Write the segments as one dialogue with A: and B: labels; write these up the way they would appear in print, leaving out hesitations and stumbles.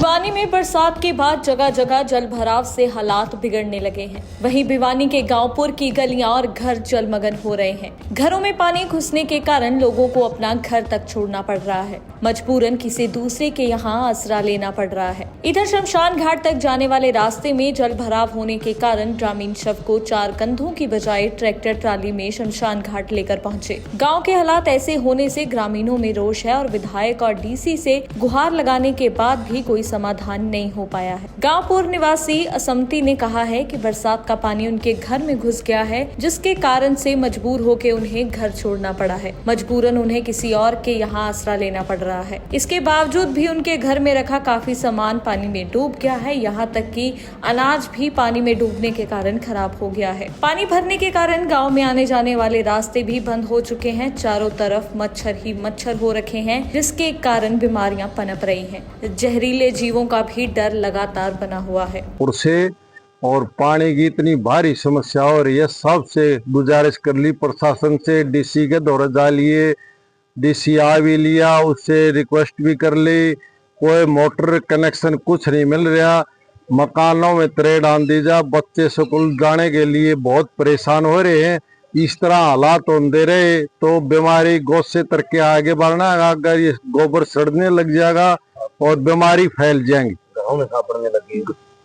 A: भिवानी में बरसात के बाद जगह जगह जल भराव से हालात बिगड़ने लगे हैं। वहीं भिवानी के गांवपुर की गलियां और घर जलमग्न हो रहे हैं। घरों में पानी घुसने के कारण लोगों को अपना घर तक छोड़ना पड़ रहा है। मजबूरन किसी दूसरे के यहां आसरा लेना पड़ रहा है। इधर शमशान घाट तक जाने वाले रास्ते में जल भराव होने के कारण ग्रामीण शव को 4 कंधों की बजाय ट्रैक्टर ट्राली में शमशान घाट लेकर पहुंचे। गाँव के हालात ऐसे होने से ग्रामीणों में रोष है और विधायक और डीसी से गुहार लगाने के बाद भी कोई समाधान नहीं हो पाया है। गांवपुर निवासी असमती ने कहा है कि बरसात का पानी उनके घर में घुस गया है, जिसके कारण से मजबूर होकर उन्हें घर छोड़ना पड़ा है। मजबूरन उन्हें किसी और के यहाँ आसरा लेना पड़ रहा है। इसके बावजूद भी उनके घर में रखा काफी सामान पानी में डूब गया है। यहाँ तक कि अनाज भी पानी में डूबने के कारण खराब हो गया है। पानी भरने के कारण गाँव में आने जाने वाले रास्ते भी बंद हो चुके हैं। चारों तरफ मच्छर ही मच्छर हो रखे हैं, जिसके कारण बीमारियां पनप रही हैं। जहरीले जीवों का भी डर लगातार बना हुआ है।
B: और पानी की इतनी भारी समस्या हो रही है। सबसे गुजारिश कर ली प्रशासन से, डीसी के दौरे जा लिए, डीसी आ भी लिया, उससे रिक्वेस्ट भी कर ली, कोई मोटर कनेक्शन कुछ नहीं मिल रहा। मकानों में तरेड़ आन दी जा, बच्चे स्कूल जाने के लिए बहुत परेशान हो रहे हैं। इस तरह हालात होते रहे तो बीमारी गोद से तरके आगे बढ़ना, अगर ये गोबर सड़ने लग जाएगा और बीमारी फैल जाएंगी।
C: गाँव में सांप बढ़ने लगी,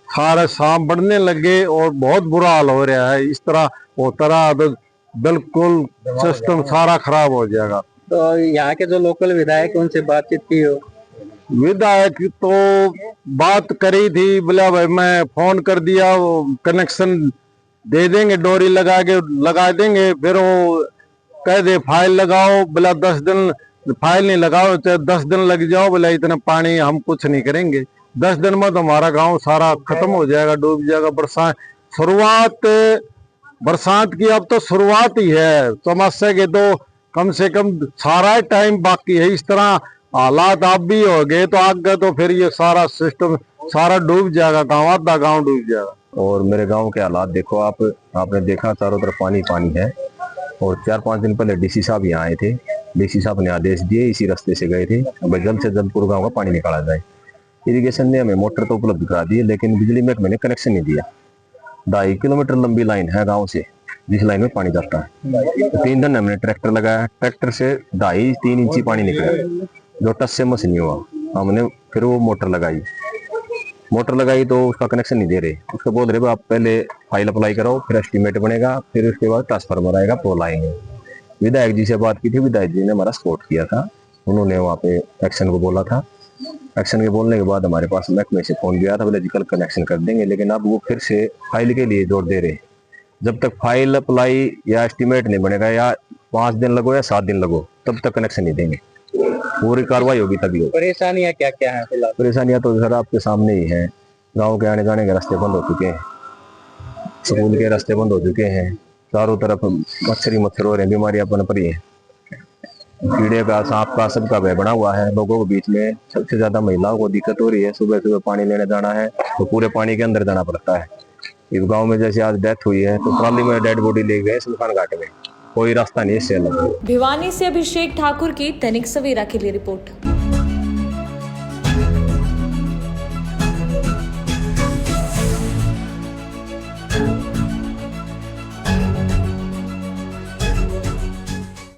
B: सारे सांप बढ़ने लगे और बहुत बुरा हाल हो रहा है। इस तरह होता रहा तो बिल्कुल सिस्टम सारा खराब हो जाएगा।
C: तो यहाँ के जो लोकल विधायक उनसे बातचीत की हो?
B: विधायक तो बात करी थी, बोला भाई मैं फोन कर दिया, कनेक्शन दे देंगे, डोरी लगा देंगे। फिर वो कह दे फाइल लगाओ, बोला 10 दिन फाइल नहीं लगाओ, चाहे 10 दिन लग जाओ, बोला इतना पानी हम कुछ नहीं करेंगे। 10 दिन में तो हमारा गांव सारा खत्म हो जाएगा, डूब जाएगा। बरसात की अब तो शुरुआत ही है। समस्या के तो कम से कम सारा टाइम बाकी है। इस तरह हालात आप भी हो गए तो आगे तो फिर ये सारा सिस्टम सारा डूब जाएगा, गाँव आधा गाँव डूब जाएगा।
D: और मेरे गांव के हालात देखो आपने देखा चारों तरफ पानी पानी है। और 4-5 दिन पहले डीसी साहब यहाँ आए थे। डीसी साहब ने आदेश दिए, इसी रास्ते से गए थे, अब जल्द से जल्द पूरे गांव का पानी निकाला जाए। इरिगेशन ने हमें मोटर तो उपलब्ध करा दी है, लेकिन बिजली महकमे ने कनेक्शन नहीं दिया। 2.5 किलोमीटर लंबी लाइन है गाँव से, जिस लाइन में पानी जाता है। 3 दिन हमने ट्रैक्टर लगाया, ट्रैक्टर से 2.5-3 इंची पानी निकला, जो टस से मस नहीं हुआ। हमने फिर वो मोटर लगाई तो उसका कनेक्शन नहीं दे रहे। उसको बोल रहे आप पहले फाइल अप्लाई करो, फिर एस्टीमेट बनेगा, फिर उसके बाद ट्रांसफार्मर आएगा, पोल आएंगे। विधायक जी से बात की थी, विधायक जी ने हमारा सपोर्ट किया था। उन्होंने वहाँ पे एक्शन को बोला था। एक्शन के बोलने के बाद हमारे पास महकमे से फोन गया था, बोले जी कल कनेक्शन कर देंगे। लेकिन अब वो फिर से फाइल के लिए जोर दे रहे। जब तक फाइल अप्लाई या एस्टीमेट नहीं बनेगा, या 5 दिन लगो या 7 दिन लगो, तब तक कनेक्शन नहीं देंगे। पूरी कार्रवाई होगी तभी होगी।
C: परेशानियाँ क्या क्या है फिलहाल?
D: परेशानियां तो सर आपके सामने ही है। गांव के आने जाने के रास्ते बंद हो चुके हैं, स्कूल के रास्ते बंद हो चुके हैं, चारों तरफ मच्छर हो रहे हैं, बीमारियां पनप रही हैं। कीड़े का, सांप का, सबका भय बना हुआ है लोगों के बीच में। सबसे ज्यादा महिलाओं को दिक्कत हो रही है। सुबह सुबह पानी लेने जाना है तो पूरे पानी के अंदर जाना पड़ता है। इस गाँव में जैसे आज डेथ हुई है तो ट्राली में डेड बॉडी ले गए शमशान घाट में, कोई रास्ता नहीं इससे अलग।
A: भिवानी से अभिषेक ठाकुर की दैनिक सवेरा के लिए रिपोर्ट।